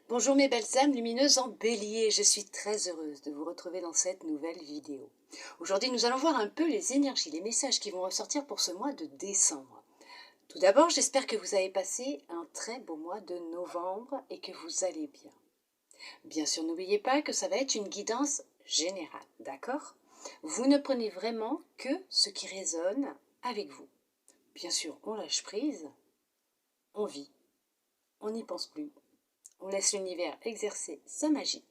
Bonjour mes belles âmes lumineuses en bélier, je suis très heureuse de vous retrouver dans cette nouvelle vidéo. Aujourd'hui nous allons voir un peu les énergies, les messages qui vont ressortir pour ce mois de décembre. Tout d'abord, j'espère que vous avez passé un très beau mois de novembre et que vous allez bien. Bien sûr, n'oubliez pas que ça va être une guidance générale, d'accord? Vous ne prenez vraiment que ce qui résonne avec vous. Bien sûr, on lâche prise, on vit, on n'y pense plus. On laisse l'univers exercer sa magie.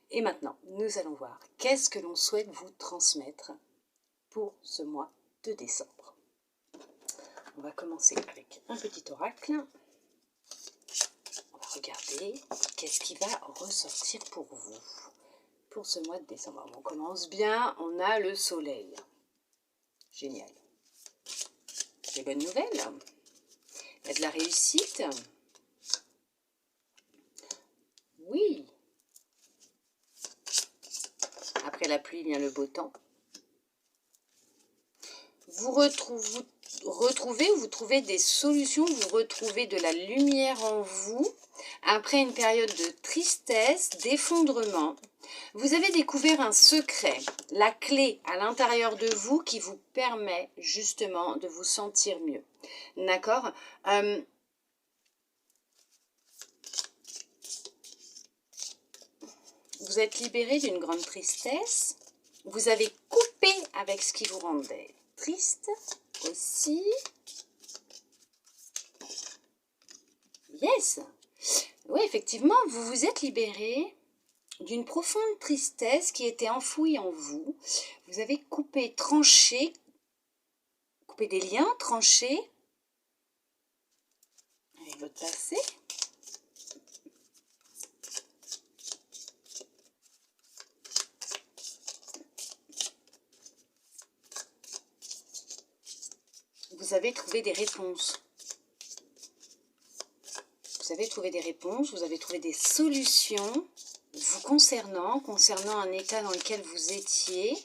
Et maintenant, nous allons voir qu'est-ce que l'on souhaite vous transmettre pour ce mois de décembre. On va commencer avec un petit oracle. On va regarder qu'est-ce qui va ressortir pour vous pour ce mois de décembre. On commence bien, on a le soleil. Génial. Des bonnes nouvelles. Il y a de la réussite. Oui. Après la pluie vient le beau temps. Vous trouvez des solutions, vous retrouvez de la lumière en vous. Après une période de tristesse, d'effondrement, vous avez découvert un secret, la clé à l'intérieur de vous qui vous permet justement de vous sentir mieux. D'accord ? Vous êtes libéré d'une grande tristesse. Vous avez coupé avec ce qui vous rendait triste aussi. Yes. Oui, effectivement, vous vous êtes libéré d'une profonde tristesse qui était enfouie en vous. Vous avez coupé, tranché, coupé des liens, tranché avec votre passé. Vous avez trouvé des réponses. Vous avez trouvé des réponses, vous avez trouvé des solutions vous concernant un état dans lequel vous étiez.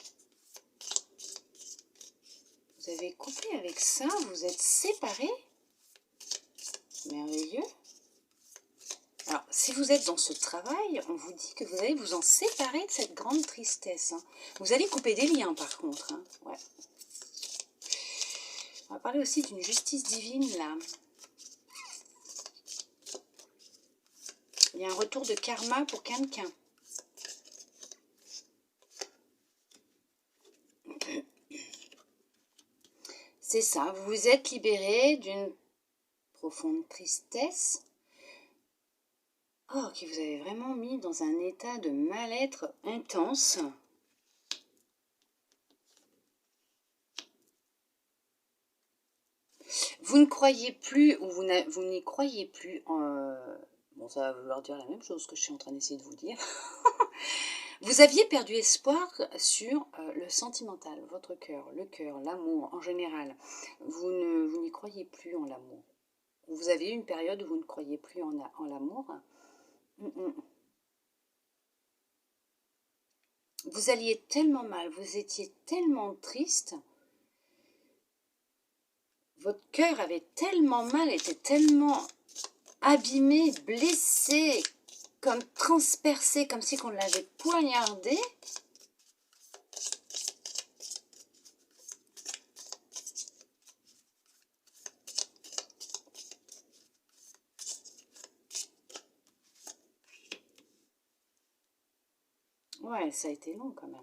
Vous avez coupé avec ça, vous êtes séparés. Merveilleux. Alors, si vous êtes dans ce travail, on vous dit que vous allez vous en séparer de cette grande tristesse. Vous allez couper des liens, par contre. Ouais. On va parler aussi d'une justice divine, là. Il y a un retour de karma pour quelqu'un. C'est ça, vous vous êtes libéré d'une profonde tristesse. Oh, qui vous avez vraiment mis dans un état de mal-être intense. Vous ne croyez plus, ou vous n'y croyez plus en... Bon, ça va vouloir dire la même chose que je suis en train d'essayer de vous dire. Vous aviez perdu espoir sur le sentimental, votre cœur, l'amour en général. Vous n'y croyez plus en l'amour. Vous avez eu une période où vous ne croyez plus en l'amour. Vous alliez tellement mal, vous étiez tellement triste. Votre cœur avait tellement mal, était tellement abîmé, blessé, comme transpercé, comme si on l'avait poignardé. Ouais, ça a été long quand même.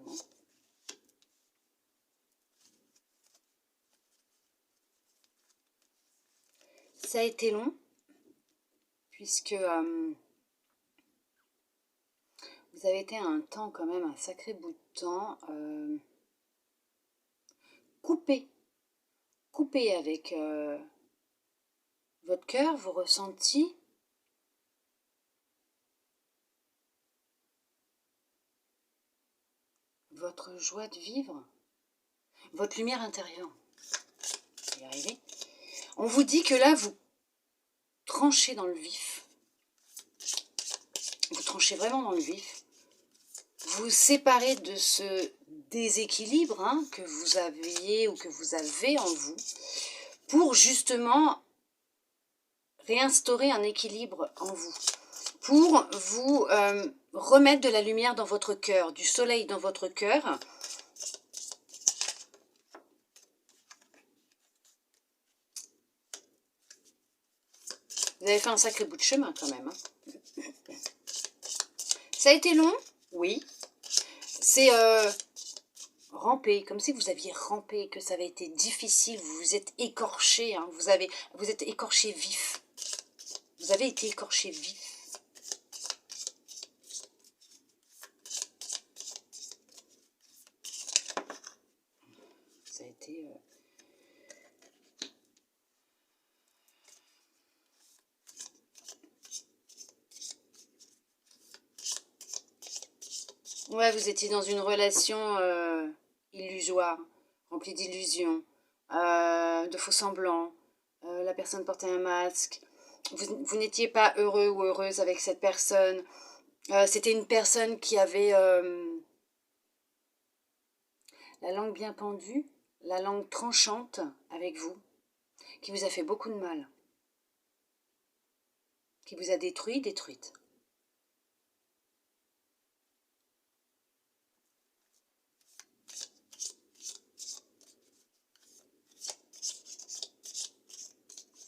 Ça a été long, puisque vous avez été un temps quand même, un sacré bout de temps, coupé avec votre cœur, vos ressentis. Votre joie de vivre, votre lumière intérieure. Je vais y arriver. On vous dit que là, vous tranchez dans le vif. Vous tranchez vraiment dans le vif. Vous séparez de ce déséquilibre que vous aviez ou que vous avez en vous pour justement réinstaurer un équilibre en vous. pour vous remettre de la lumière dans votre cœur, du soleil dans votre cœur. Vous avez fait un sacré bout de chemin quand même. Hein. Ça a été long? Oui. C'est ramper, comme si vous aviez rampé, que ça avait été difficile, vous vous êtes écorché, hein, vous êtes écorché vif. Vous avez été écorché vif. Ça a été... Ouais, vous étiez dans une relation illusoire, remplie d'illusions, de faux semblants. La personne portait un masque. Vous n'étiez pas heureux ou heureuse avec cette personne. C'était une personne qui avait la langue bien pendue, la langue tranchante avec vous, qui vous a fait beaucoup de mal, qui vous a détruite.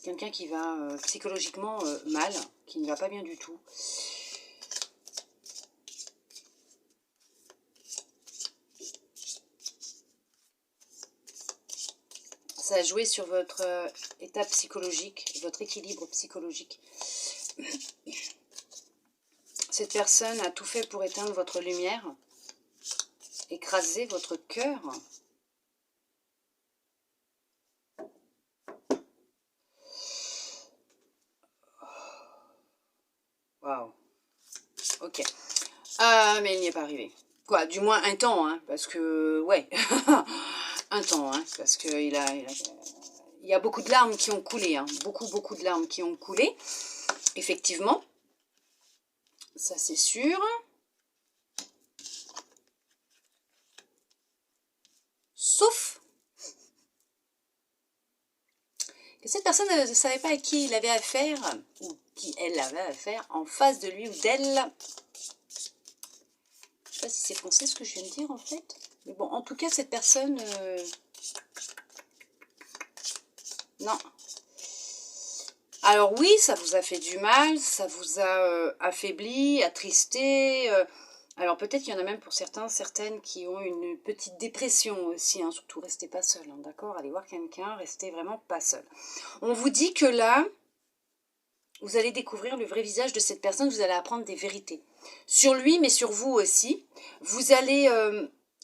Quelqu'un qui va psychologiquement mal, qui ne va pas bien du tout. Ça a joué sur votre état psychologique, votre équilibre psychologique. Cette personne a tout fait pour éteindre votre lumière, écraser votre cœur. Waouh. Ok. Mais il n'y est pas arrivé. Quoi, du moins un temps, hein, parce que, ouais, un temps, hein, parce que il y a beaucoup de larmes qui ont coulé, hein, beaucoup de larmes qui ont coulé, effectivement, ça c'est sûr. Sauf que cette personne ne savait pas à qui il avait affaire, ou qui elle avait affaire, en face de lui ou d'elle. Je sais pas si c'est français ce que je viens de dire en fait. Mais bon, en tout cas, cette personne... non. Alors oui, ça vous a fait du mal, ça vous a affaibli, attristé. Alors peut-être qu'il y en a même pour certaines qui ont une petite dépression aussi. Hein, surtout, restez pas seul, hein, d'accord? Allez voir quelqu'un, restez vraiment pas seul. On vous dit que là, vous allez découvrir le vrai visage de cette personne, vous allez apprendre des vérités. Sur lui, mais sur vous aussi. Vous allez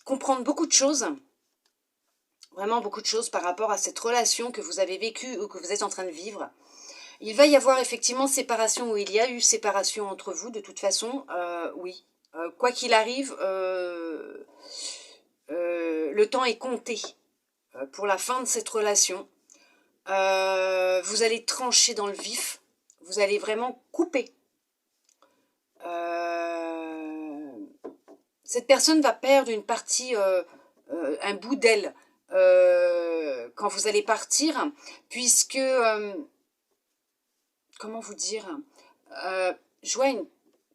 comprendre beaucoup de choses. Vraiment beaucoup de choses par rapport à cette relation que vous avez vécue ou que vous êtes en train de vivre. Il va y avoir effectivement séparation, ou il y a eu séparation entre vous de toute façon, oui. Quoi qu'il arrive, le temps est compté pour la fin de cette relation. Vous allez trancher dans le vif, vous allez vraiment couper. Cette personne va perdre une partie, un bout d'elle quand vous allez partir, puisque... comment vous dire, je vois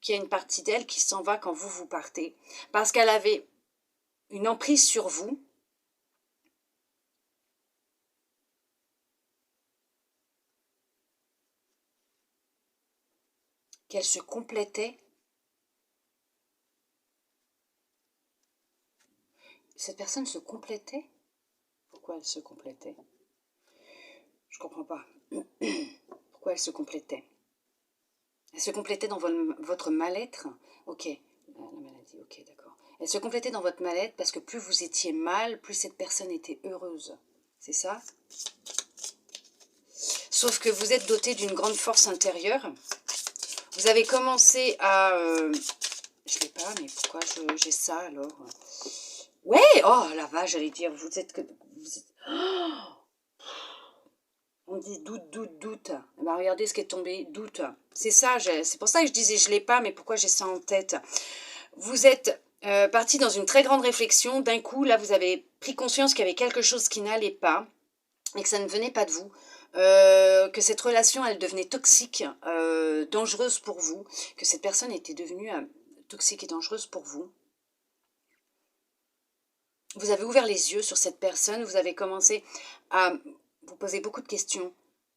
qu'il y a une partie d'elle qui s'en va quand vous partez, parce qu'elle avait une emprise sur vous, qu'elle se complétait. Cette personne se complétait? Pourquoi elle se complétait? Je comprends pas. Pourquoi elle se complétait? Elle se complétait dans votre mal-être? Ok, la maladie, ok, d'accord. Elle se complétait dans votre mal-être parce que plus vous étiez mal, plus cette personne était heureuse. C'est ça? Sauf que vous êtes doté d'une grande force intérieure. Vous avez commencé à... je l'ai pas, mais pourquoi j'ai ça alors? Ouais, oh la vache, j'allais dire, vous êtes... Oh, on dit doute. Ben, regardez ce qui est tombé, doute. C'est ça, c'est pour ça que je disais je l'ai pas, mais pourquoi j'ai ça en tête? Vous êtes parti dans une très grande réflexion. D'un coup, là, vous avez pris conscience qu'il y avait quelque chose qui n'allait pas et que ça ne venait pas de vous. que cette relation, elle devenait toxique, dangereuse pour vous, que cette personne était devenue toxique et dangereuse pour vous. Vous avez ouvert les yeux sur cette personne, vous avez commencé à vous poser beaucoup de questions,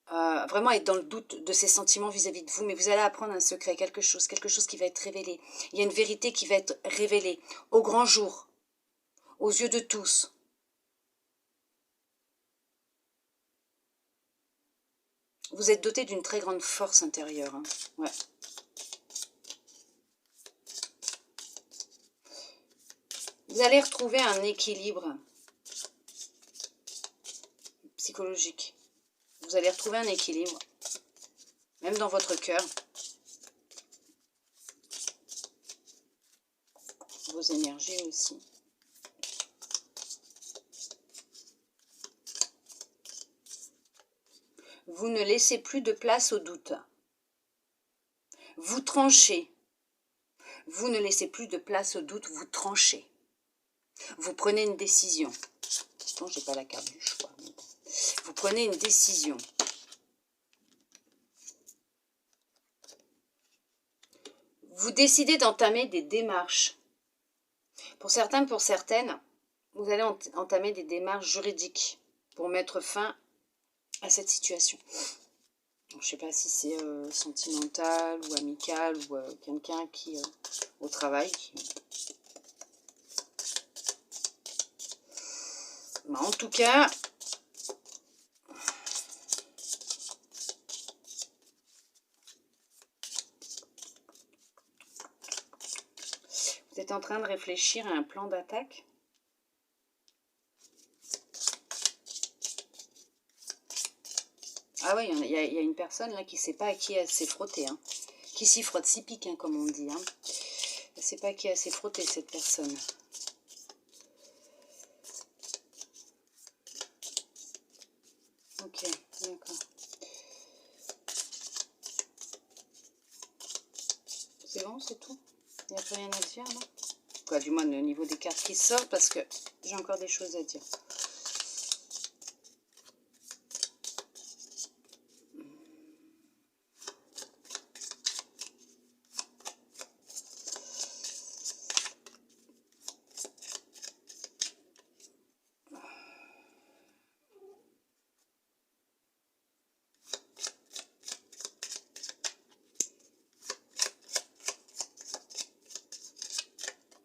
vraiment être dans le doute de ses sentiments vis-à-vis de vous, mais vous allez apprendre un secret, quelque chose qui va être révélé. Il y a une vérité qui va être révélée au grand jour, aux yeux de tous. Vous êtes doté d'une très grande force intérieure. Hein. Ouais. Vous allez retrouver un équilibre psychologique. Vous allez retrouver un équilibre, même dans votre cœur, vos énergies aussi. Vous ne laissez plus de place au doute. Vous tranchez. Vous ne laissez plus de place au doute, vous tranchez. Vous prenez une décision. Pourtant, je n'ai pas la carte du choix. Mais bon. Vous prenez une décision. Vous décidez d'entamer des démarches. Pour certains, pour certaines, vous allez entamer des démarches juridiques pour mettre fin à cette situation. Je ne sais pas si c'est sentimental ou amical ou quelqu'un qui, au travail, qui... Bah, en tout cas, vous êtes en train de réfléchir à un plan d'attaque. Ah oui, il y a une personne là qui ne sait pas à qui elle s'est frottée. Hein. Qui s'y frotte, s'y pique, hein, comme on dit. Hein. Elle ne sait pas à qui elle s'est frottée, cette personne. Ok, d'accord. C'est bon, c'est tout? Il n'y a plus rien à dire, là? Quoi, du moins, au niveau des cartes qui sortent, parce que j'ai encore des choses à dire.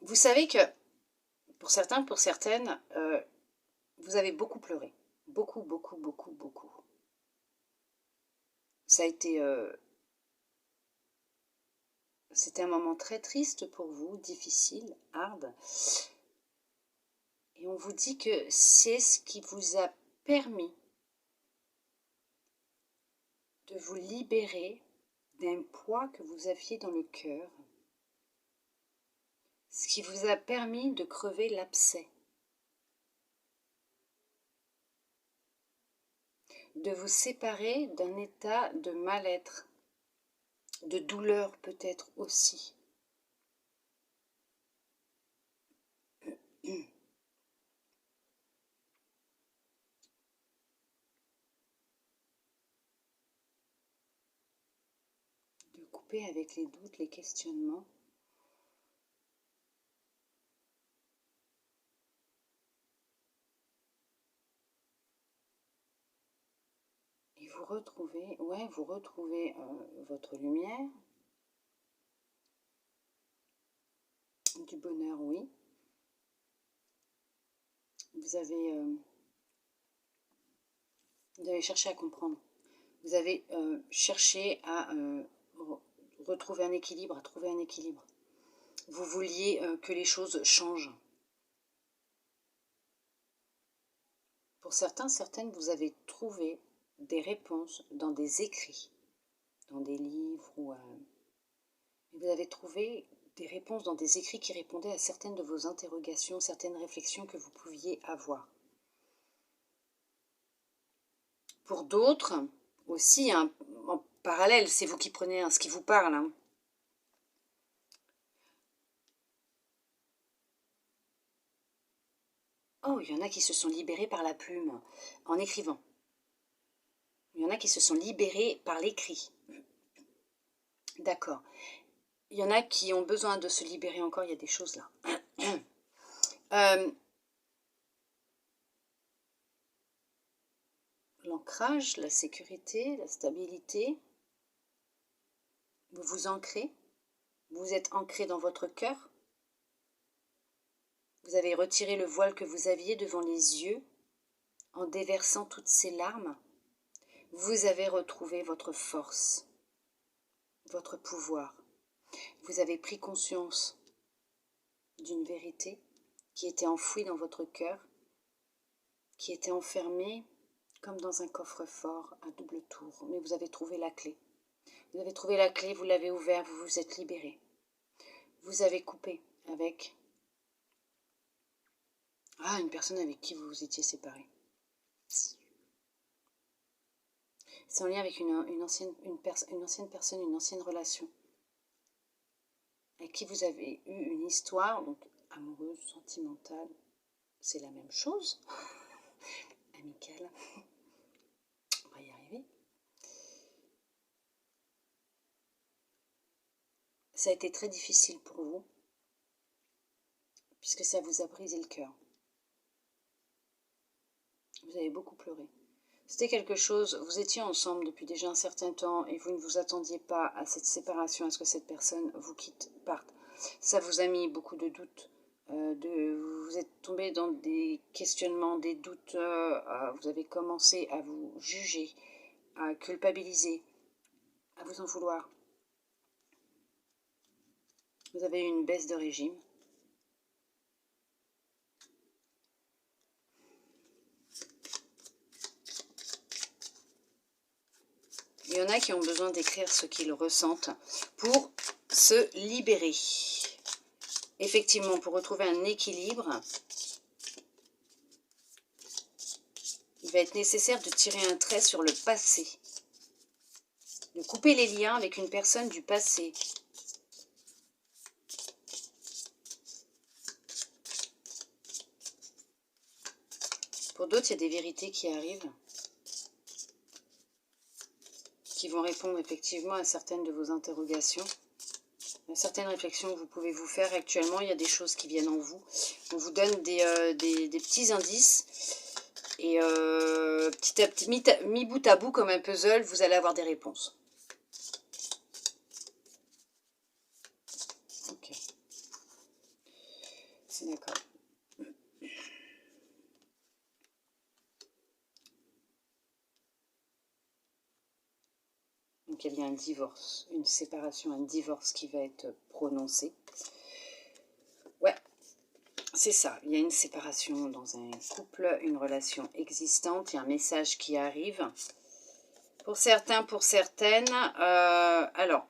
Vous savez que, pour certains, pour certaines, vous avez beaucoup pleuré. Beaucoup, beaucoup, beaucoup, beaucoup. Ça a été... c'était un moment très triste pour vous, difficile, hard. Et on vous dit que c'est ce qui vous a permis de vous libérer d'un poids que vous aviez dans le cœur. Ce qui vous a permis de crever l'abcès. De vous séparer d'un état de mal-être, de douleur peut-être aussi. De couper avec les doutes, les questionnements. Et vous retrouvez, votre lumière, du bonheur, oui. Vous avez cherché à comprendre. Vous avez cherché à retrouver un équilibre, à trouver un équilibre. Vous vouliez que les choses changent. Pour certains, certaines, vous avez trouvé des réponses dans des écrits, dans des livres ou vous avez trouvé des réponses dans des écrits qui répondaient à certaines de vos interrogations, certaines réflexions que vous pouviez avoir. Pour d'autres, aussi, hein, en parallèle, c'est vous qui prenez ce qui vous parle. Hein. Oh, il y en a qui se sont libérés par la plume, en écrivant. Il y en a qui se sont libérés par l'écrit. D'accord. Il y en a qui ont besoin de se libérer encore, il y a des choses là. L'ancrage, la sécurité, la stabilité. Vous vous ancrez. Vous êtes ancré dans votre cœur. Vous avez retiré le voile que vous aviez devant les yeux en déversant toutes ces larmes. Vous avez retrouvé votre force, votre pouvoir. Vous avez pris conscience d'une vérité qui était enfouie dans votre cœur, qui était enfermée comme dans un coffre-fort à double tour. Mais vous avez trouvé la clé. Vous avez trouvé la clé, vous l'avez ouvert, vous vous êtes libéré. Vous avez coupé avec une personne avec qui vous vous étiez séparé. C'est en lien avec une ancienne personne, une ancienne relation, avec qui vous avez eu une histoire, donc amoureuse, sentimentale, c'est la même chose, amicale, on va y arriver. Ça a été très difficile pour vous, puisque ça vous a brisé le cœur. Vous avez beaucoup pleuré. C'était quelque chose, vous étiez ensemble depuis déjà un certain temps et vous ne vous attendiez pas à cette séparation, à ce que cette personne vous quitte, parte. Ça vous a mis beaucoup de doutes, vous êtes tombé dans des questionnements, des doutes, vous avez commencé à vous juger, à culpabiliser, à vous en vouloir. Vous avez eu une baisse de régime. Il y en a qui ont besoin d'écrire ce qu'ils ressentent pour se libérer. Effectivement, pour retrouver un équilibre, il va être nécessaire de tirer un trait sur le passé, de couper les liens avec une personne du passé. Pour d'autres, il y a des vérités qui arrivent, qui vont répondre effectivement à certaines de vos interrogations. Il y a certaines réflexions que vous pouvez vous faire actuellement, il y a des choses qui viennent en vous. On vous donne des petits indices et petit à petit, mis bout à bout comme un puzzle, vous allez avoir des réponses. Ok, c'est d'accord. Donc il y a un divorce, une séparation, un divorce qui va être prononcé. Ouais, c'est ça. Il y a une séparation dans un couple, une relation existante. Il y a un message qui arrive. Pour certains, pour certaines. Alors,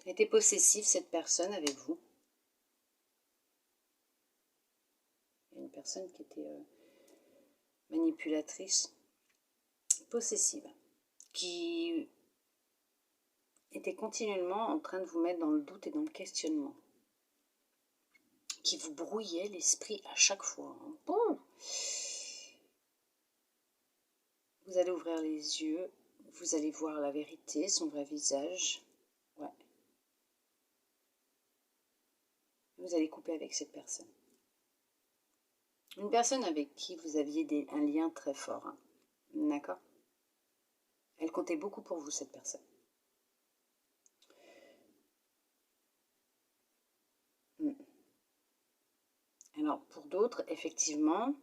elle était possessive, cette personne, avec vous. Il y a une personne qui était manipulatrice, possessive, qui était continuellement en train de vous mettre dans le doute et dans le questionnement, qui vous brouillait l'esprit à chaque fois. Bon. Vous allez ouvrir les yeux, vous allez voir la vérité, son vrai visage. Ouais. Vous allez couper avec cette personne. Une personne avec qui vous aviez un lien très fort. Hein. D'accord ? Elle comptait beaucoup pour vous, cette personne. Alors, pour d'autres, effectivement,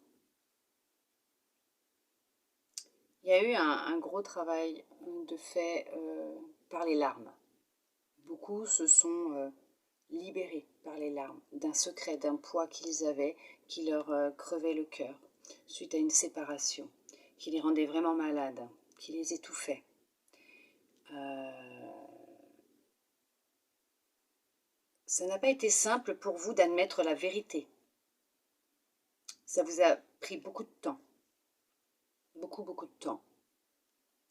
il y a eu un gros travail de fait par les larmes. Beaucoup se sont libérés par les larmes d'un secret, d'un poids qu'ils avaient qui leur crevait le cœur suite à une séparation, qui les rendait vraiment malades, qui les étouffait. Ça n'a pas été simple pour vous d'admettre la vérité. Ça vous a pris beaucoup de temps. Beaucoup, beaucoup de temps.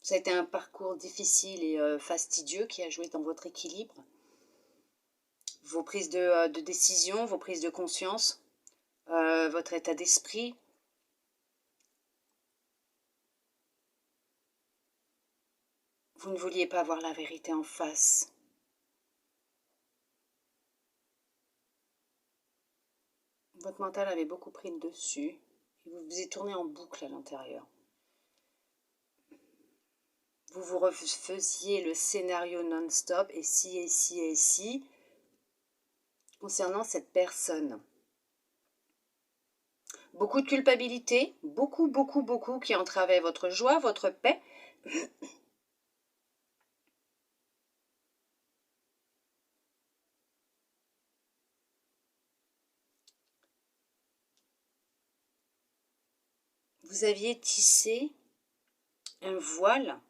Ça a été un parcours difficile et fastidieux qui a joué dans votre équilibre. Vos prises de décision, vos prises de conscience, votre état d'esprit. Vous ne vouliez pas voir la vérité en face. Votre mental avait beaucoup pris le dessus. Et vous vous êtes tourné en boucle à l'intérieur. Vous vous refaisiez le scénario non-stop, et si, concernant cette personne. Beaucoup de culpabilité, beaucoup, beaucoup, beaucoup qui entravait votre joie, votre paix. Vous aviez tissé un voile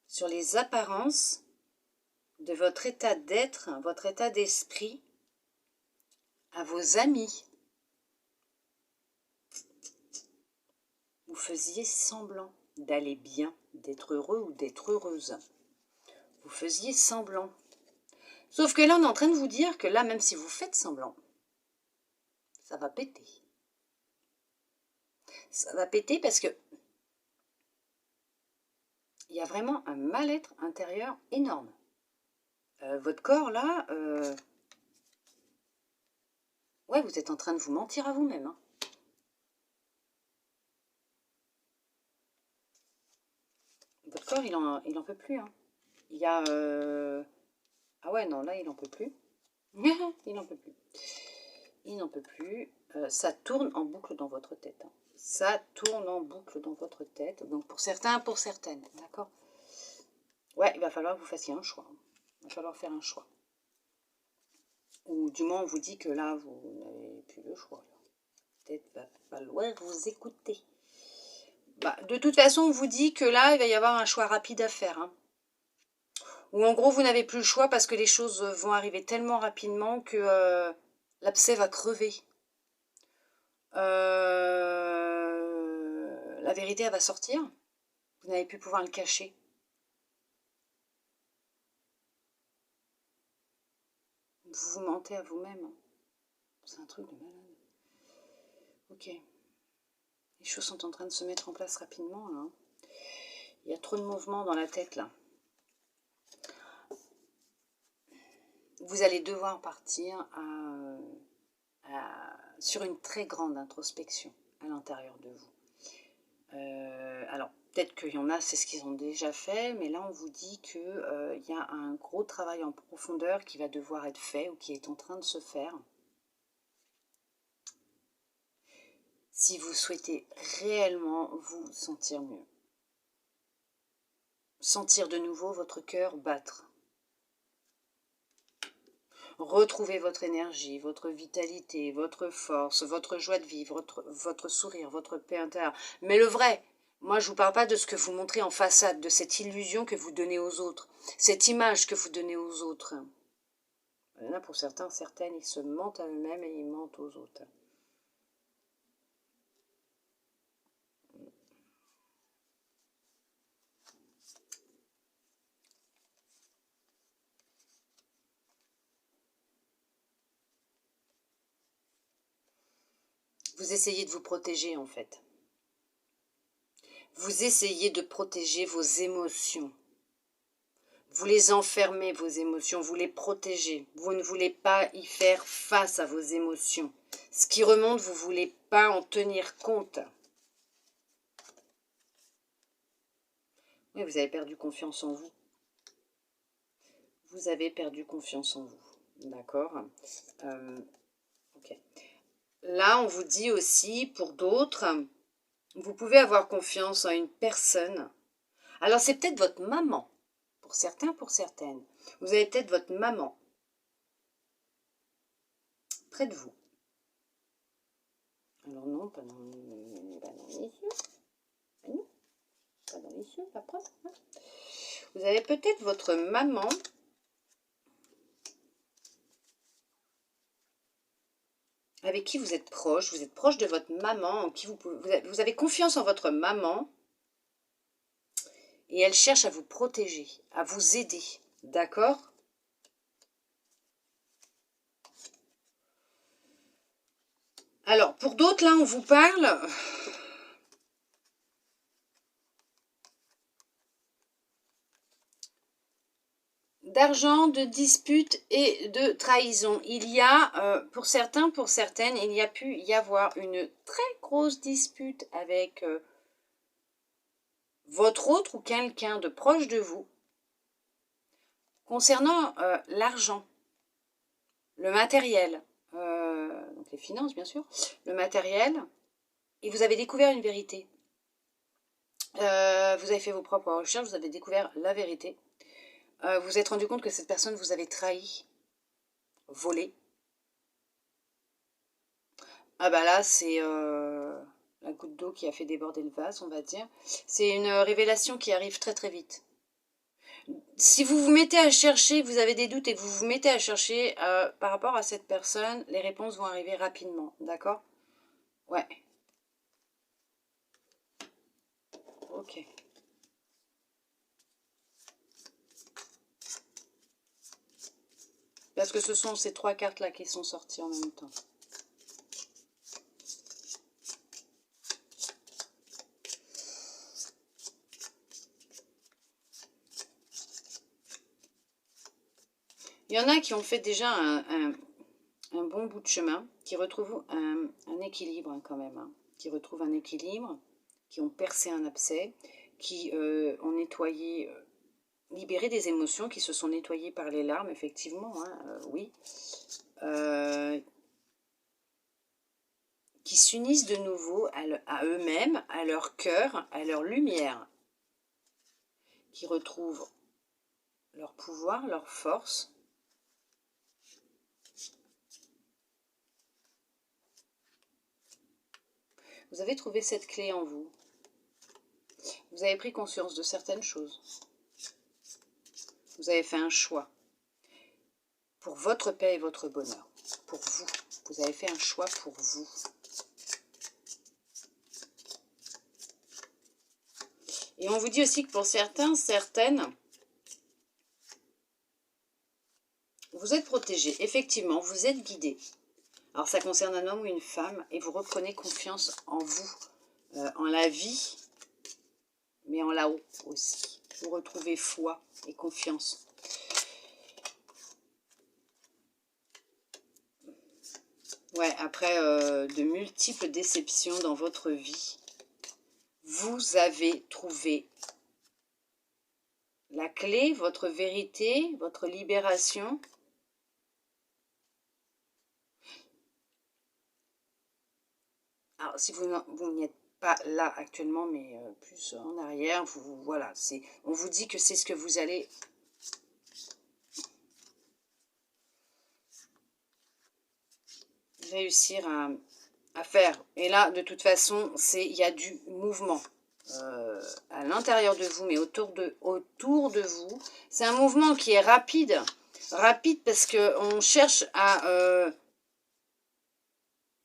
sur les apparences de votre état d'être, votre état d'esprit à vos amis. Vous faisiez semblant d'aller bien, d'être heureux ou d'être heureuse. Vous faisiez semblant. Sauf que là, on est en train de vous dire que là, même si vous faites semblant, ça va péter. Ça va péter parce que il y a vraiment un mal-être intérieur énorme. Votre corps, là, ouais, vous êtes en train de vous mentir à vous-même. Hein. Votre corps, il en peut plus. Hein. Il y a... Ah ouais, non, là, il n'en peut plus. Il n'en peut plus. Il n'en peut plus. Ça tourne en boucle dans votre tête. Hein. Ça tourne en boucle dans votre tête. Donc pour certains, pour certaines. D'accord? Ouais, il va falloir que vous fassiez un choix. Il va falloir faire un choix. Ou du moins, on vous dit que là, vous n'avez plus le choix. Peut-être va falloir vous écouter. Bah, de toute façon, on vous dit que là, il va y avoir un choix rapide à faire. Hein. Ou en gros, vous n'avez plus le choix parce que les choses vont arriver tellement rapidement que l'abcès va crever. La vérité, elle va sortir. Vous n'allez plus pouvoir le cacher. Vous vous mentez à vous-même. C'est un truc de malade. Ok. Les choses sont en train de se mettre en place rapidement, là. Il y a trop de mouvements dans la tête, là. Vous allez devoir partir sur une très grande introspection à l'intérieur de vous. Alors, peut-être qu'il y en a, c'est ce qu'ils ont déjà fait, mais là, on vous dit qu'il y a un gros travail en profondeur qui va devoir être fait ou qui est en train de se faire. Si vous souhaitez réellement vous sentir mieux. Sentir de nouveau votre cœur battre. Retrouver votre énergie, votre vitalité, votre force, votre joie de vivre, votre sourire, votre paix intérieure. Mais le vrai, moi je ne vous parle pas de ce que vous montrez en façade, de cette illusion que vous donnez aux autres, cette image que vous donnez aux autres. Il y en a pour certains, certaines, ils se mentent à eux-mêmes et ils mentent aux autres. Vous essayez de vous protéger en fait. Vous essayez de protéger vos émotions. Vous les enfermez, vos émotions, vous les protégez. Vous ne voulez pas y faire face à vos émotions. Ce qui remonte, vous ne voulez pas en tenir compte. Oui, vous avez perdu confiance en vous. Vous avez perdu confiance en vous. D'accord. Ok. Là, on vous dit aussi, pour d'autres, vous pouvez avoir confiance en une personne. Alors, c'est peut-être votre maman. Pour certains, pour certaines. Vous avez peut-être votre maman près de vous. Alors non, pas dans les yeux. Pas dans les yeux, la preuve. Hein. Vous avez peut-être votre maman avec qui vous êtes proche de votre maman, en qui vous avez confiance en votre maman, et elle cherche à vous protéger, à vous aider, d'accord? Alors, pour d'autres, là, on vous parle d'argent, de disputes et de trahison. Il y a, pour certains, pour certaines, il y a pu y avoir une très grosse dispute avec votre autre ou quelqu'un de proche de vous concernant l'argent, le matériel, donc les finances bien sûr, le matériel, et vous avez découvert une vérité. Vous avez fait vos propres recherches, vous avez découvert la vérité. Vous vous êtes rendu compte que cette personne vous avait trahi, volé. Ah bah là, c'est la goutte d'eau qui a fait déborder le vase, on va dire. C'est une révélation qui arrive très très vite. Si vous vous mettez à chercher, vous avez des doutes et que vous vous mettez à chercher par rapport à cette personne, les réponses vont arriver rapidement, d'accord? Ouais. Ok. Parce que ce sont ces trois cartes-là qui sont sorties en même temps. Il y en a qui ont fait déjà un bon bout de chemin, qui retrouvent un équilibre quand même, hein, qui retrouvent un équilibre, qui ont percé un abcès, qui ont nettoyé, libéré des émotions, qui se sont nettoyées par les larmes, effectivement, hein, oui. Qui s'unissent de nouveau à eux-mêmes, à leur cœur, à leur lumière, qui retrouvent leur pouvoir, leur force. Vous avez trouvé cette clé en vous. Vous avez pris conscience de certaines choses. Vous avez fait un choix pour votre paix et votre bonheur. Pour vous. Vous avez fait un choix pour vous. Et on vous dit aussi que pour certains, certaines, vous êtes protégés. Effectivement, vous êtes guidés. Alors ça concerne un homme ou une femme et vous reprenez confiance en vous, en la vie, mais en là-haut aussi. Vous retrouvez foi et confiance. Ouais, après de multiples déceptions dans votre vie, vous avez trouvé la clé, votre vérité, votre libération. Alors, si vous n'y êtes pas là actuellement, mais plus en arrière, voilà, on vous dit que c'est ce que vous allez réussir à faire. Et là, de toute façon, il y a du mouvement à l'intérieur de vous, mais autour de vous. C'est un mouvement qui est rapide parce qu'on cherche à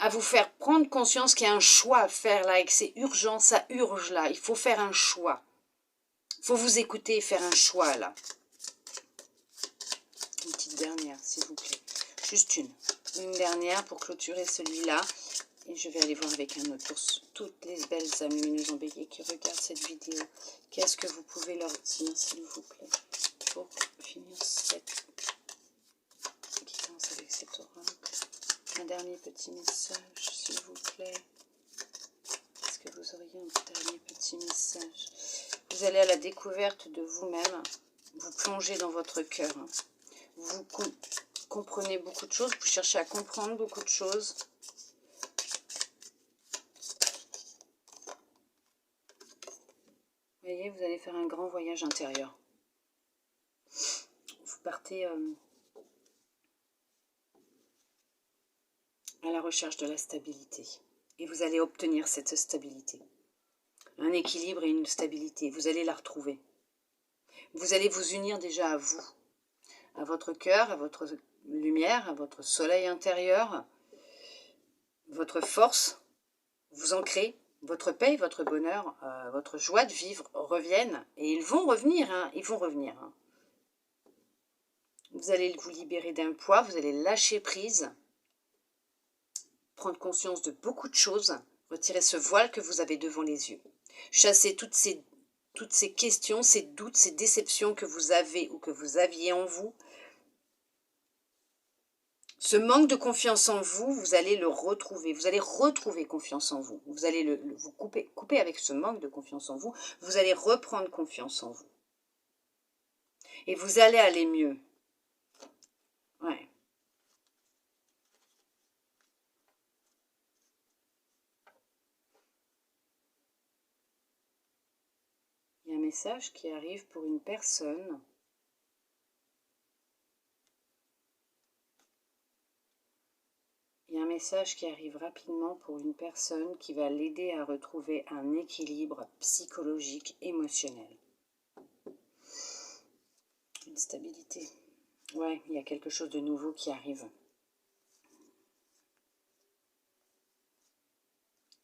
vous faire prendre conscience qu'il y a un choix à faire là et que c'est urgent, ça urge là. Il faut faire un choix. Il faut vous écouter et faire un choix là. Une petite dernière, s'il vous plaît. Juste une dernière pour clôturer celui-là. Et je vais aller voir avec un autre pour toutes les belles âmes lumineuses embellies qui regardent cette vidéo. Qu'est-ce que vous pouvez leur dire, s'il vous plaît, pour finir cette guidance avec cet oracle? Un dernier petit message, s'il vous plaît. Est-ce que vous auriez un dernier petit message? Vous allez à la découverte de vous-même. Vous plongez dans votre cœur. Hein. Vous comprenez beaucoup de choses. Vous cherchez à comprendre beaucoup de choses. Vous voyez, vous allez faire un grand voyage intérieur. Vous partez à la recherche de la stabilité. Et vous allez obtenir cette stabilité. Un équilibre et une stabilité. Vous allez la retrouver. Vous allez vous unir déjà à vous, à votre cœur, à votre lumière, à votre soleil intérieur, votre force, vous ancrez, votre paix, votre bonheur, votre joie de vivre reviennent. Et ils vont revenir, hein, ils vont revenir. Hein. Vous allez vous libérer d'un poids, vous allez lâcher prise, prendre conscience de beaucoup de choses, retirer ce voile que vous avez devant les yeux. Chasser toutes ces questions, ces doutes, ces déceptions que vous avez ou que vous aviez en vous. Ce manque de confiance en vous, vous allez le retrouver. Vous allez retrouver confiance en vous. Vous allez vous couper avec ce manque de confiance en vous. Vous allez reprendre confiance en vous. Et vous allez aller mieux. Ouais. Il y a un message qui arrive pour une personne. Il y a un message qui arrive rapidement pour une personne qui va l'aider à retrouver un équilibre psychologique, émotionnel. Une stabilité. Ouais, il y a quelque chose de nouveau qui arrive.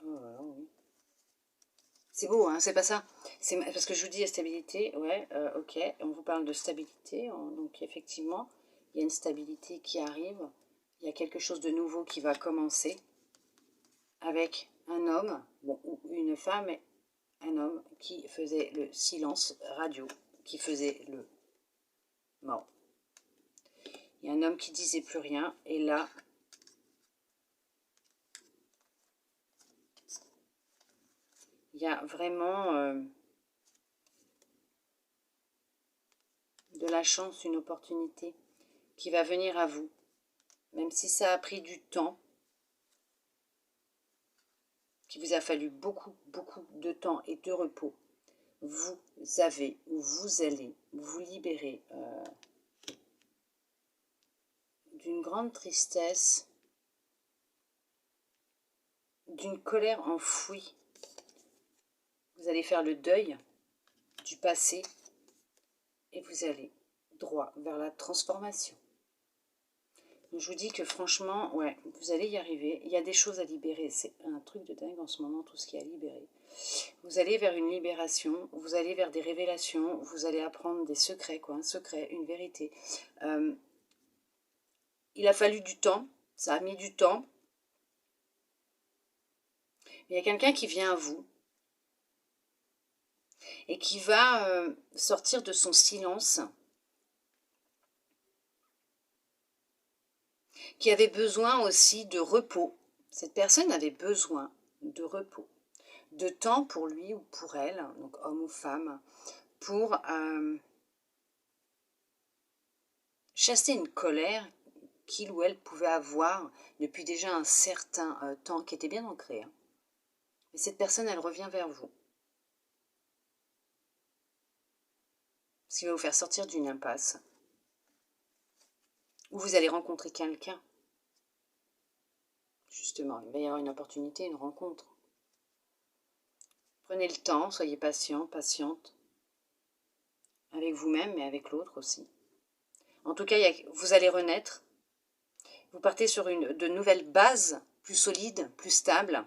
Oh là là, oui. C'est beau, hein, c'est pas ça. C'est parce que je vous dis la stabilité, ouais, ok, on vous parle de stabilité, donc effectivement, il y a une stabilité qui arrive, il y a quelque chose de nouveau qui va commencer avec un homme, bon, ou une femme, un homme qui faisait le silence radio, qui faisait le mort. Il y a un homme qui disait plus rien, et là, il y a vraiment de la chance, une opportunité qui va venir à vous, même si ça a pris du temps, qu'il vous a fallu beaucoup de temps et de repos. Vous avez ou vous allez vous libérer d'une grande tristesse, d'une colère enfouie. Vous allez faire le deuil du passé et vous allez droit vers la transformation. Donc je vous dis que franchement, ouais, vous allez y arriver. Il y a des choses à libérer. C'est un truc de dingue en ce moment, tout ce qui est à libérer. Vous allez vers une libération, vous allez vers des révélations, vous allez apprendre des secrets, quoi, un secret, une vérité. Il a fallu du temps, ça a mis du temps. Il y a quelqu'un qui vient à vous et qui va sortir de son silence, qui avait besoin aussi de repos. Cette personne avait besoin de repos, de temps pour lui ou pour elle, donc homme ou femme, pour chasser une colère qu'il ou elle pouvait avoir depuis déjà un certain temps, qui était bien ancré. Hein. Et cette personne, elle revient vers vous. Ce qui va vous faire sortir d'une impasse. Où vous allez rencontrer quelqu'un. Justement, il va y avoir une opportunité, une rencontre. Prenez le temps, soyez patient, patiente. Avec vous-même, mais avec l'autre aussi. En tout cas, vous allez renaître. Vous partez sur de nouvelles bases, plus solides, plus stables.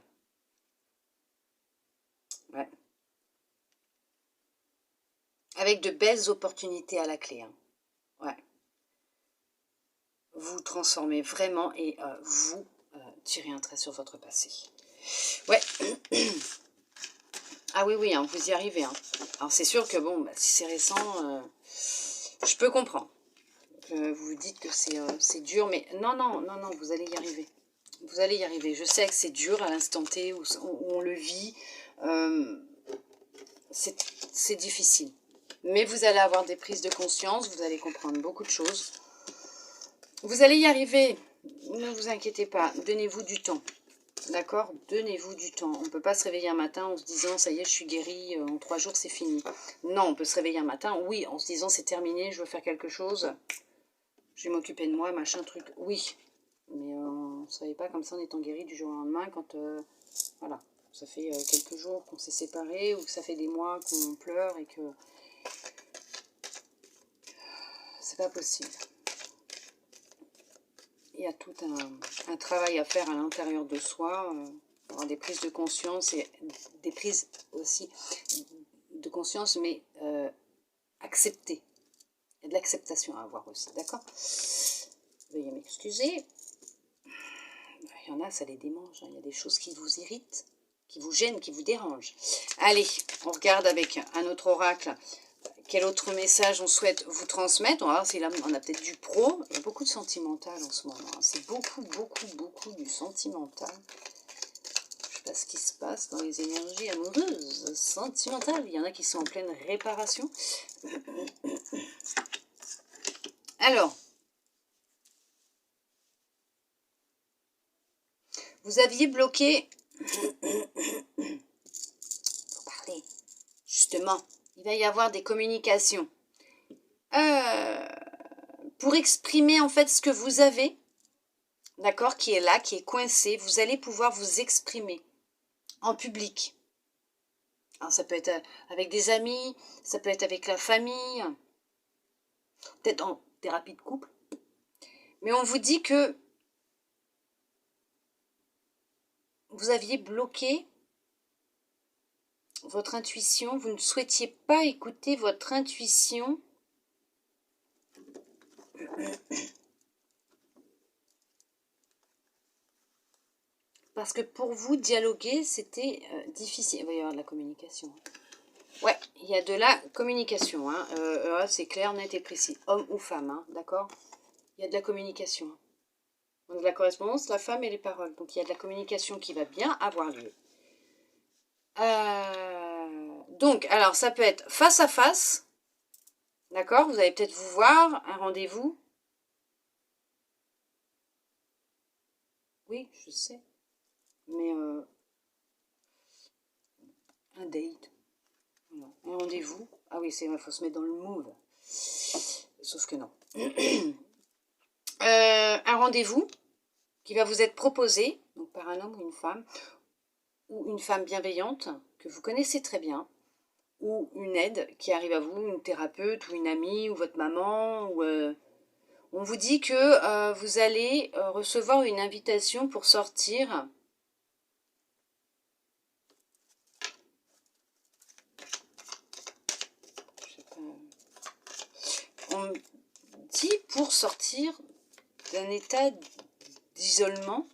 Ouais. Avec de belles opportunités à la clé. Hein. Ouais. Vous transformez vraiment et vous tirez un trait sur votre passé. Ouais. Ah oui, oui, hein, vous y arrivez. Hein. Alors c'est sûr que bon, si c'est récent, je peux comprendre. Vous vous dites que c'est dur, mais non, vous allez y arriver. Vous allez y arriver. Je sais que c'est dur à l'instant T où on le vit. C'est difficile. Mais vous allez avoir des prises de conscience, vous allez comprendre beaucoup de choses. Vous allez y arriver. Ne vous inquiétez pas. Donnez-vous du temps. D'accord? Donnez-vous du temps. On ne peut pas se réveiller un matin en se disant « ça y est, je suis guérie, en 3 jours, c'est fini ». Non, on peut se réveiller un matin, oui, en se disant « c'est terminé, je veux faire quelque chose, je vais m'occuper de moi, machin, truc ». Oui, mais on ne se réveille pas comme ça en étant guéri du jour au lendemain quand, voilà, ça fait quelques jours qu'on s'est séparés ou que ça fait des mois qu'on pleure et que c'est pas possible. Il y a tout un travail à faire à l'intérieur de soi, avoir des prises de conscience et des prises aussi de conscience, mais accepter. Il y a de l'acceptation à avoir aussi, d'accord? Veuillez m'excuser. Il y en a, ça les démange, hein. Il y a des choses qui vous irritent, qui vous gênent, qui vous dérangent. Allez, on regarde avec un autre oracle. Quel autre message on souhaite vous transmettre? On va voir si là, on a peut-être du pro. Il y a beaucoup de sentimental en ce moment. C'est beaucoup du sentimental. Je ne sais pas ce qui se passe dans les énergies amoureuses, sentimentales. Il y en a qui sont en pleine réparation. Alors, vous aviez bloqué... Pour parler, justement, il va y avoir des communications. Pour exprimer en fait ce que vous avez, d'accord, qui est là, qui est coincé, vous allez pouvoir vous exprimer en public. Alors ça peut être avec des amis, ça peut être avec la famille, peut-être en thérapie de couple. Mais on vous dit que vous aviez bloqué votre intuition, vous ne souhaitiez pas écouter votre intuition. Parce que pour vous, dialoguer, c'était difficile. Il va y avoir de la communication. Ouais, il y a de la communication. Hein. C'est clair, net et précis. Homme ou femme, hein, d'accord? Il y a de la communication. Donc la correspondance, la femme et les paroles. Donc il y a de la communication qui va bien avoir lieu. Donc, alors ça peut être face à face. D'accord? Vous allez peut-être vous voir, un rendez-vous. Oui, je sais. Mais un date. Voilà. Un rendez-vous. Ah oui, il faut se mettre dans le mood. Sauf que non. Un rendez-vous qui va vous être proposé, donc par un homme ou une femme bienveillante que vous connaissez très bien, ou une aide qui arrive à vous, une thérapeute ou une amie ou votre maman. Ou, on vous dit que vous allez recevoir une invitation pour sortir. On dit pour sortir d'un état d'isolement,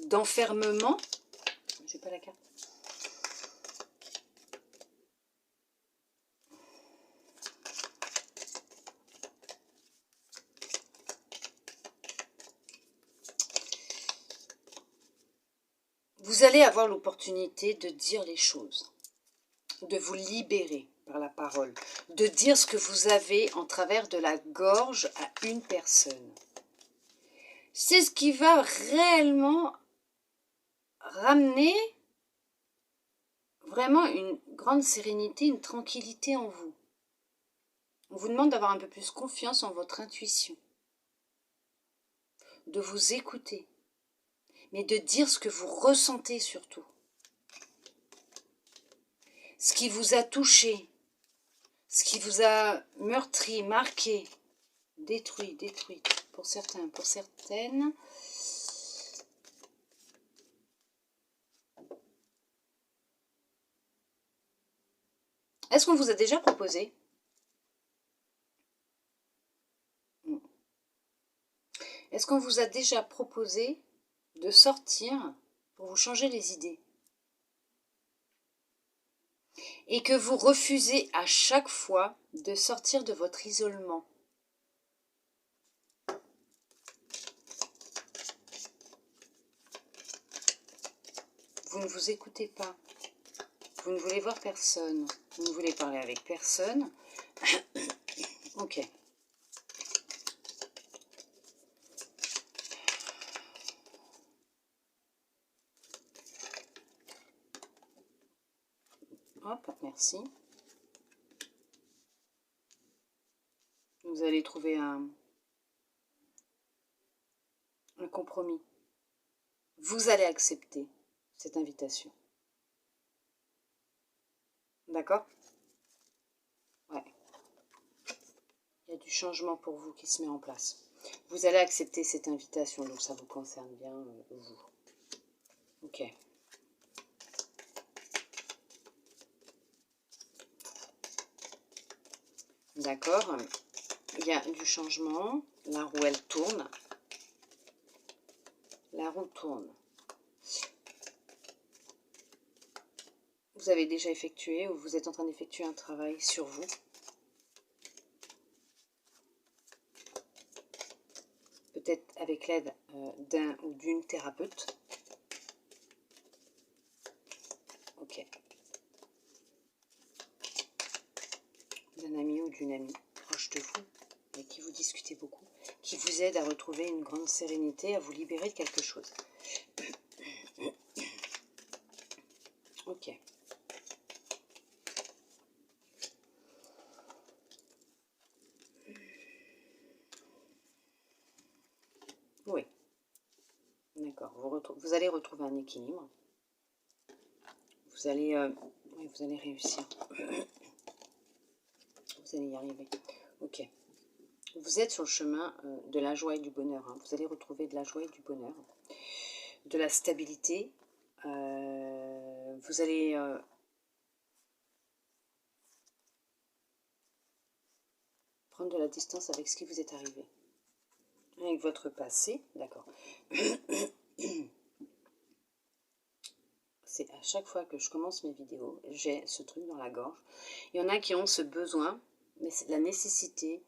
d'enfermement. J'ai pas la carte. Vous allez avoir l'opportunité de dire les choses, de vous libérer par la parole, de dire ce que vous avez en travers de la gorge à une personne. C'est ce qui va réellement ramener vraiment une grande sérénité, une tranquillité en vous. On vous demande d'avoir un peu plus confiance en votre intuition, de vous écouter, mais de dire ce que vous ressentez surtout. Ce qui vous a touché, ce qui vous a meurtri, marqué, détruit, pour certains, pour certaines. Est-ce qu'on vous a déjà proposé? Est-ce qu'on vous a déjà proposé de sortir pour vous changer les idées? Et que vous refusez à chaque fois de sortir de votre isolement? Vous ne vous écoutez pas. Vous ne voulez voir personne. Vous ne voulez parler avec personne. Ok. Hop, merci. Vous allez trouver un compromis. Vous allez accepter cette invitation. D'accord? Ouais. Il y a du changement pour vous qui se met en place. Vous allez accepter cette invitation, donc ça vous concerne bien, vous. Ok. D'accord. Il y a du changement. La roue, elle tourne. La roue tourne. Vous avez déjà effectué ou vous êtes en train d'effectuer un travail sur vous. Peut-être avec l'aide d'un ou d'une thérapeute. Ok. D'un ami ou d'une amie proche de vous, avec qui vous discutez beaucoup, qui vous aide à retrouver une grande sérénité, à vous libérer de quelque chose. Ok. Oui. D'accord. Vous allez retrouver un équilibre. Vous allez réussir. Vous allez y arriver. Ok. Vous êtes sur le chemin de la joie et du bonheur. Hein. Vous allez retrouver de la joie et du bonheur. De la stabilité. Vous allez... prendre de la distance avec ce qui vous est arrivé. Avec votre passé. D'accord. C'est à chaque fois que je commence mes vidéos, j'ai ce truc dans la gorge. Il y en a qui ont ce besoin, mais c'est la nécessité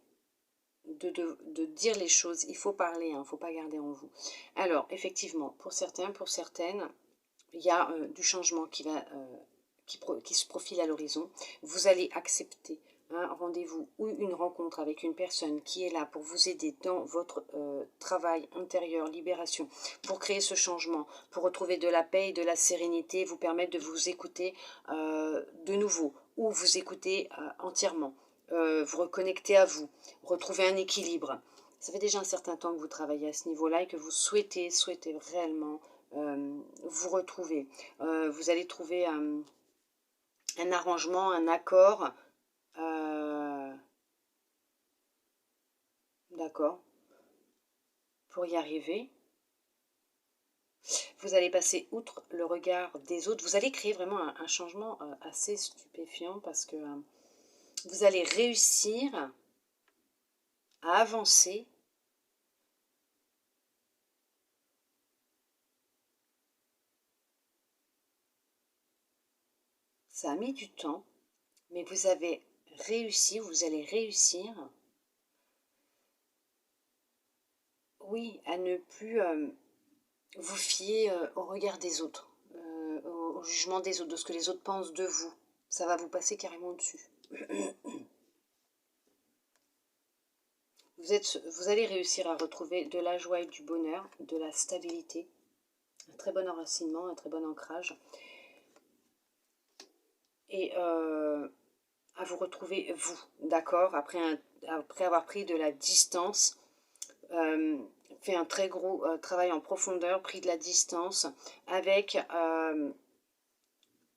de dire les choses. Il faut parler, il ne faut pas garder en vous. Alors, effectivement, pour certains, pour certaines, il y a du changement qui se profile à l'horizon. Vous allez accepter un rendez-vous ou une rencontre avec une personne qui est là pour vous aider dans votre travail intérieur, libération, pour créer ce changement, pour retrouver de la paix et de la sérénité, vous permettre de vous écouter de nouveau ou vous écouter entièrement, vous reconnecter à vous, retrouver un équilibre. Ça fait déjà un certain temps que vous travaillez à ce niveau-là et que vous souhaitez réellement vous retrouver. Vous allez trouver un arrangement, un accord. D'accord. Pour y arriver, vous allez passer outre le regard des autres. Vous allez créer vraiment un changement assez stupéfiant parce que vous allez réussir à avancer ça a mis du temps, mais vous avez réussi, vous allez réussir, oui, à ne plus vous fier au regard des autres, au jugement des autres, de ce que les autres pensent de vous. Ça va vous passer carrément dessus. Vous allez réussir à retrouver de la joie et du bonheur, de la stabilité, un très bon enracinement, un très bon ancrage. Et à vous retrouver vous, d'accord, après avoir pris de la distance, fait un très gros travail en profondeur, pris de la distance, avec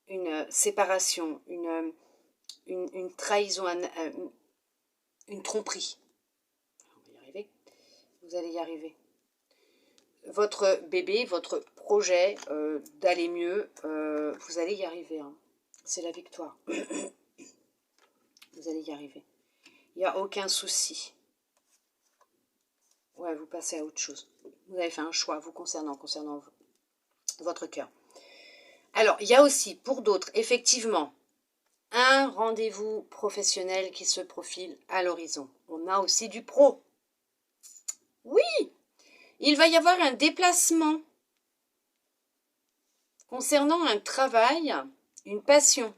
une séparation, une trahison, une tromperie. On va y arriver. Vous allez y arriver. Votre bébé, votre projet d'aller mieux, vous allez y arriver. Hein. C'est la victoire. Vous allez y arriver. Il n'y a aucun souci. Ouais, vous passez à autre chose. Vous avez fait un choix vous concernant votre cœur. Alors, il y a aussi pour d'autres, effectivement, un rendez-vous professionnel qui se profile à l'horizon. On a aussi du pro. Oui, il va y avoir un déplacement concernant un travail, une passion.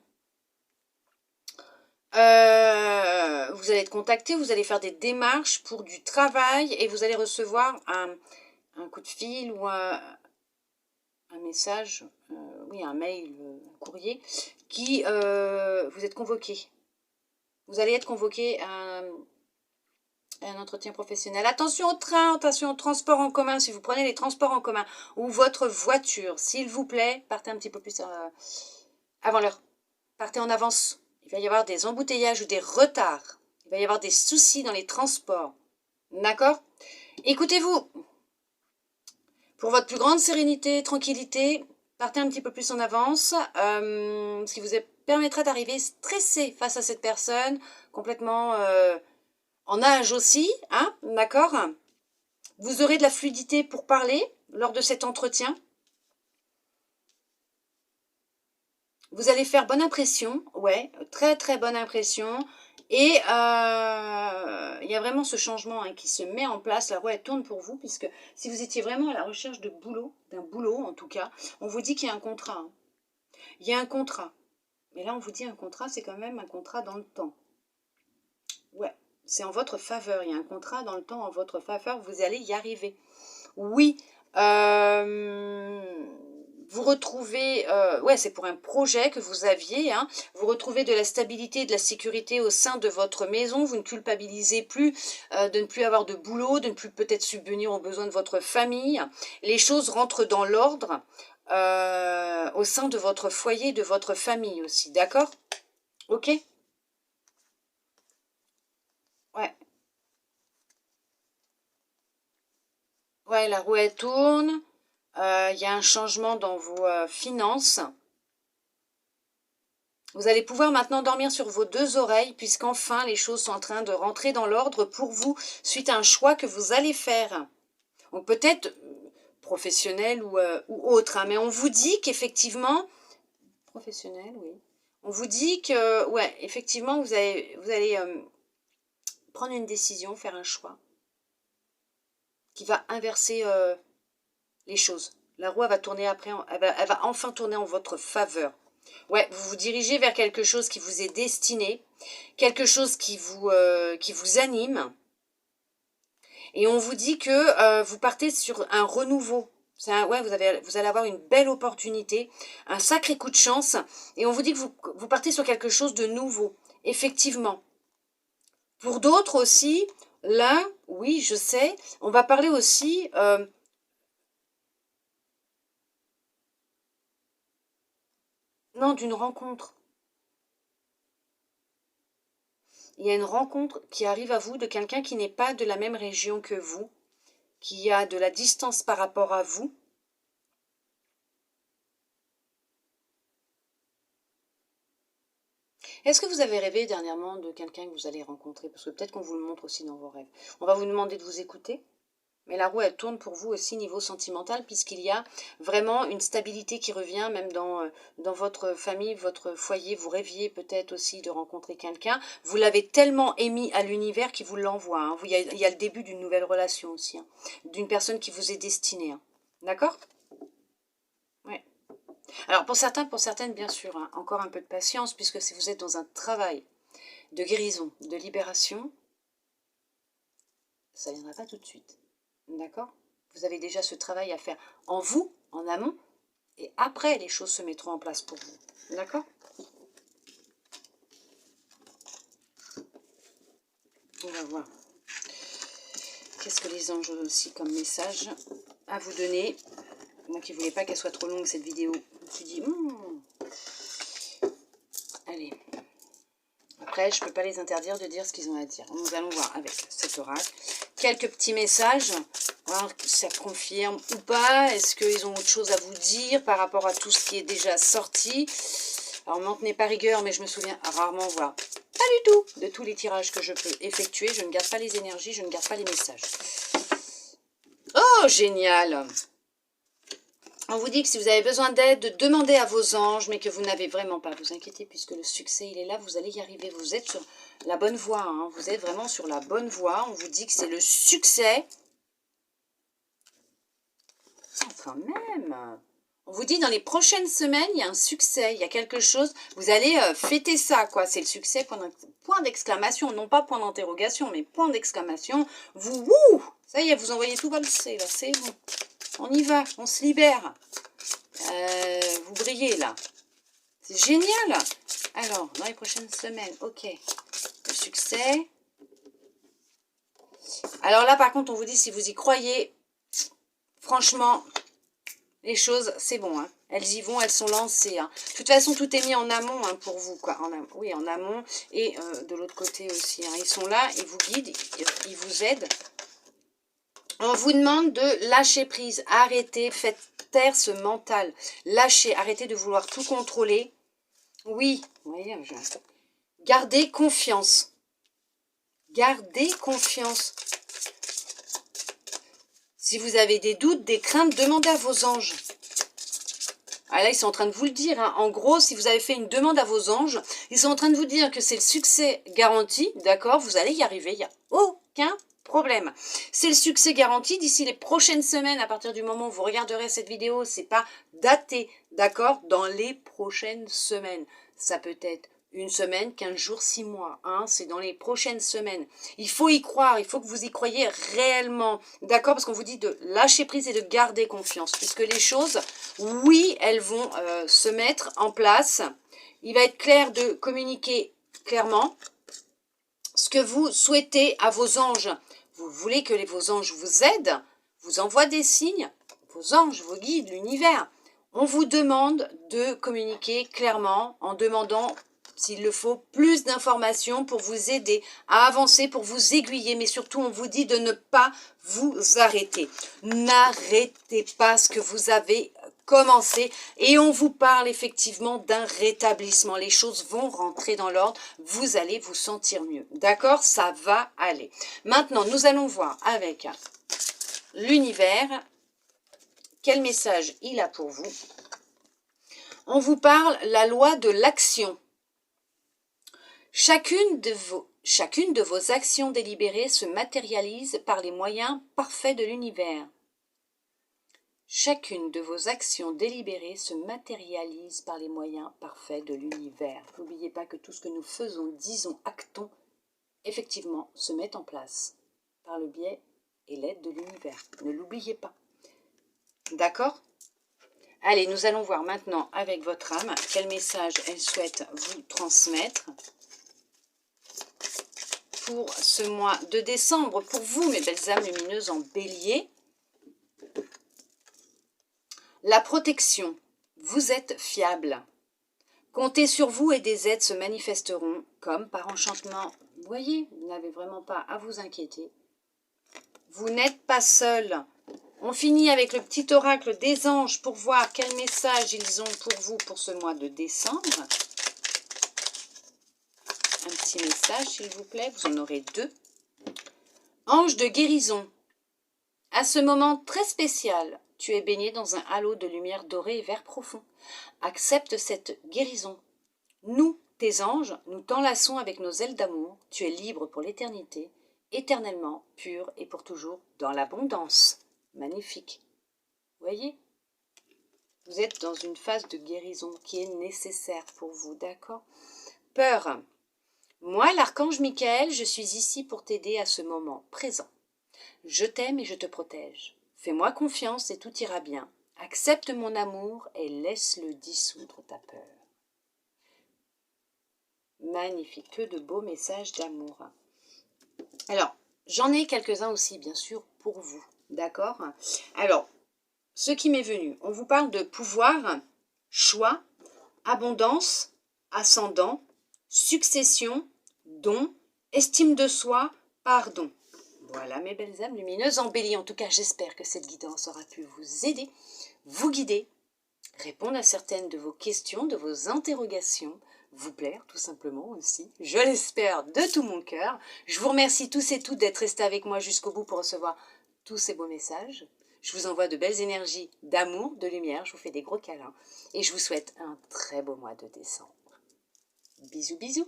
Vous allez être contacté, vous allez faire des démarches pour du travail et vous allez recevoir un coup de fil ou un message, oui, un mail, un courrier, qui vous êtes convoqué. Vous allez être convoqué à un entretien professionnel. Attention au train, attention au transport en commun. Si vous prenez les transports en commun ou votre voiture, s'il vous plaît, partez un petit peu plus avant l'heure. Partez en avance. Il va y avoir des embouteillages ou des retards. Il va y avoir des soucis dans les transports. D'accord? Écoutez-vous, pour votre plus grande sérénité, tranquillité, partez un petit peu plus en avance, ce qui vous permettra d'arriver stressé face à cette personne, complètement en âge aussi, hein, d'accord? Vous aurez de la fluidité pour parler lors de cet entretien. Vous allez faire bonne impression, ouais, très très bonne impression. Et il y a vraiment ce changement hein, qui se met en place. La roue, elle tourne pour vous, puisque si vous étiez vraiment à la recherche de boulot, d'un boulot en tout cas, on vous dit qu'il y a un contrat. Hein. Il y a un contrat. Mais là, on vous dit un contrat, c'est quand même un contrat dans le temps. Ouais, c'est en votre faveur. Il y a un contrat dans le temps en votre faveur. Vous allez y arriver. Oui, vous retrouvez, ouais, c'est pour un projet que vous aviez, hein, vous retrouvez de la stabilité et de la sécurité au sein de votre maison, vous ne culpabilisez plus de ne plus avoir de boulot, de ne plus peut-être subvenir aux besoins de votre famille, les choses rentrent dans l'ordre au sein de votre foyer, de votre famille aussi, d'accord? Ok? Ouais. Ouais, la roue elle tourne, il y a un changement dans vos finances. Vous allez pouvoir maintenant dormir sur vos deux oreilles puisqu'enfin les choses sont en train de rentrer dans l'ordre pour vous suite à un choix que vous allez faire. Donc peut-être professionnel ou autre, hein, mais on vous dit qu'effectivement, professionnel, oui, on vous dit que, ouais, effectivement, vous allez prendre une décision, faire un choix qui va inverser les choses. La roue elle va tourner après, elle va enfin tourner en votre faveur. Ouais, vous vous dirigez vers quelque chose qui vous est destiné, quelque chose qui vous anime. Et on vous dit que vous partez sur un renouveau. Ouais, vous allez avoir une belle opportunité, un sacré coup de chance. Et on vous dit que vous partez sur quelque chose de nouveau. Effectivement. Pour d'autres aussi, là, oui, je sais, on va parler aussi non, d'une rencontre. Il y a une rencontre qui arrive à vous de quelqu'un qui n'est pas de la même région que vous, qui a de la distance par rapport à vous. Est-ce que vous avez rêvé dernièrement de quelqu'un que vous allez rencontrer? Parce que peut-être qu'on vous le montre aussi dans vos rêves. On va vous demander de vous écouter. Mais la roue, elle tourne pour vous aussi niveau sentimental, puisqu'il y a vraiment une stabilité qui revient, même dans votre famille, votre foyer. Vous rêviez peut-être aussi de rencontrer quelqu'un. Vous l'avez tellement émis à l'univers qu'il vous l'envoie. Hein. Il y a le début d'une nouvelle relation aussi, hein, d'une personne qui vous est destinée. Hein. D'accord? Ouais. Alors pour certains, pour certaines, bien sûr, hein, encore un peu de patience, puisque si vous êtes dans un travail de guérison, de libération, ça ne viendra pas tout de suite. D'accord? Vous avez déjà ce travail à faire en vous, en amont, et après, les choses se mettront en place pour vous. D'accord? On va voir. Qu'est-ce que les anges ont aussi comme message à vous donner? Moi qui ne voulais pas qu'elle soit trop longue, cette vidéo. Je me suis dit, allez. Après, je ne peux pas les interdire de dire ce qu'ils ont à dire. Nous allons voir avec cet oracle. Quelques petits messages. Voir si ça confirme ou pas. Est-ce qu'ils ont autre chose à vous dire par rapport à tout ce qui est déjà sorti? Alors, m'en tenez pas rigueur, mais je me souviens rarement, voilà. Pas du tout de tous les tirages que je peux effectuer. Je ne garde pas les énergies, je ne garde pas les messages. Oh, génial! On vous dit que si vous avez besoin d'aide, demandez à vos anges, mais que vous n'avez vraiment pas à vous inquiéter, puisque le succès, il est là, vous allez y arriver. Vous êtes sur la bonne voie, hein. Vous êtes vraiment sur la bonne voie. On vous dit que c'est le succès. Oh, quand même! On vous dit dans les prochaines semaines, il y a un succès, il y a quelque chose. Vous allez fêter ça, quoi. C'est le succès, point d'exclamation. Non pas point d'interrogation, mais point d'exclamation. Wouh! Ça y est, vous envoyez tout valser, là. C'est bon. On y va, on se libère. Vous brillez, là. C'est génial. Alors, dans les prochaines semaines, ok. Le succès. Alors là, par contre, on vous dit, si vous y croyez, franchement, les choses, c'est bon, hein. Elles y vont, elles sont lancées. Hein. De toute façon, tout est mis en amont hein, pour vous. Quoi. Oui, en amont. Et de l'autre côté aussi. Hein. Ils sont là, ils vous guident, ils vous aident. On vous demande de lâcher prise. Arrêtez, faites taire ce mental. Lâchez, arrêtez de vouloir tout contrôler. Oui, vous voyez, gardez confiance. Gardez confiance. Si vous avez des doutes, des craintes, demandez à vos anges. Ah là, ils sont en train de vous le dire. Hein. En gros, si vous avez fait une demande à vos anges, ils sont en train de vous dire que c'est le succès garanti. D'accord? Vous allez y arriver. Il n'y a aucun problème. C'est le succès garanti d'ici les prochaines semaines. À partir du moment où vous regarderez cette vidéo, c'est pas daté. D'accord? Dans les prochaines semaines. Ça peut être une semaine, 15 jours, 6 mois. Hein, c'est dans les prochaines semaines. Il faut y croire. Il faut que vous y croyiez réellement. D'accord? Parce qu'on vous dit de lâcher prise et de garder confiance. Puisque les choses, oui, elles vont se mettre en place. Il va être clair de communiquer clairement ce que vous souhaitez à vos anges. Vous voulez que vos anges vous aident, vous envoient des signes, vos anges, vos guides, l'univers. On vous demande de communiquer clairement en demandant, s'il le faut, plus d'informations pour vous aider à avancer, pour vous aiguiller. Mais surtout, on vous dit de ne pas vous arrêter. N'arrêtez pas ce que vous avez commencé et on vous parle effectivement d'un rétablissement. Les choses vont rentrer dans l'ordre, vous allez vous sentir mieux. D'accord? Ça va aller. Maintenant, nous allons voir avec l'univers quel message il a pour vous. On vous parle la loi de l'action. Chacune de vos actions délibérées se matérialise par les moyens parfaits de l'univers. Chacune de vos actions délibérées se matérialise par les moyens parfaits de l'univers. N'oubliez pas que tout ce que nous faisons, disons, actons, effectivement, se met en place par le biais et l'aide de l'univers. Ne l'oubliez pas. D'accord? Allez, nous allons voir maintenant avec votre âme quel message elle souhaite vous transmettre pour ce mois de décembre. Pour vous, mes belles âmes lumineuses en bélier, la protection, vous êtes fiable. Comptez sur vous et des aides se manifesteront comme par enchantement. Vous voyez, vous n'avez vraiment pas à vous inquiéter. Vous n'êtes pas seul. On finit avec le petit oracle des anges pour voir quel message ils ont pour vous pour ce mois de décembre. Un petit message, s'il vous plaît, vous en aurez 2. Ange de guérison. À ce moment très spécial, tu es baigné dans un halo de lumière dorée et vert profond. Accepte cette guérison. Nous, tes anges, nous t'enlaçons avec nos ailes d'amour. Tu es libre pour l'éternité, éternellement, pur et pour toujours, dans l'abondance. Magnifique. Vous voyez? Vous êtes dans une phase de guérison qui est nécessaire pour vous, d'accord? Peur. Moi, l'archange Michael, je suis ici pour t'aider à ce moment présent. Je t'aime et je te protège. Fais-moi confiance et tout ira bien. Accepte mon amour et laisse-le dissoudre ta peur. Magnifique, que de beaux messages d'amour. Alors, j'en ai quelques-uns aussi, bien sûr, pour vous. D'accord? Alors, ce qui m'est venu, on vous parle de pouvoir, choix, abondance, ascendant, succession, don, estime de soi, pardon. Voilà mes belles âmes lumineuses en bélier. En tout cas, j'espère que cette guidance aura pu vous aider, vous guider, répondre à certaines de vos questions, de vos interrogations, vous plaire tout simplement aussi. Je l'espère de tout mon cœur. Je vous remercie tous et toutes d'être restés avec moi jusqu'au bout pour recevoir tous ces beaux messages. Je vous envoie de belles énergies d'amour, de lumière. Je vous fais des gros câlins et je vous souhaite un très beau mois de décembre. Bisous, bisous.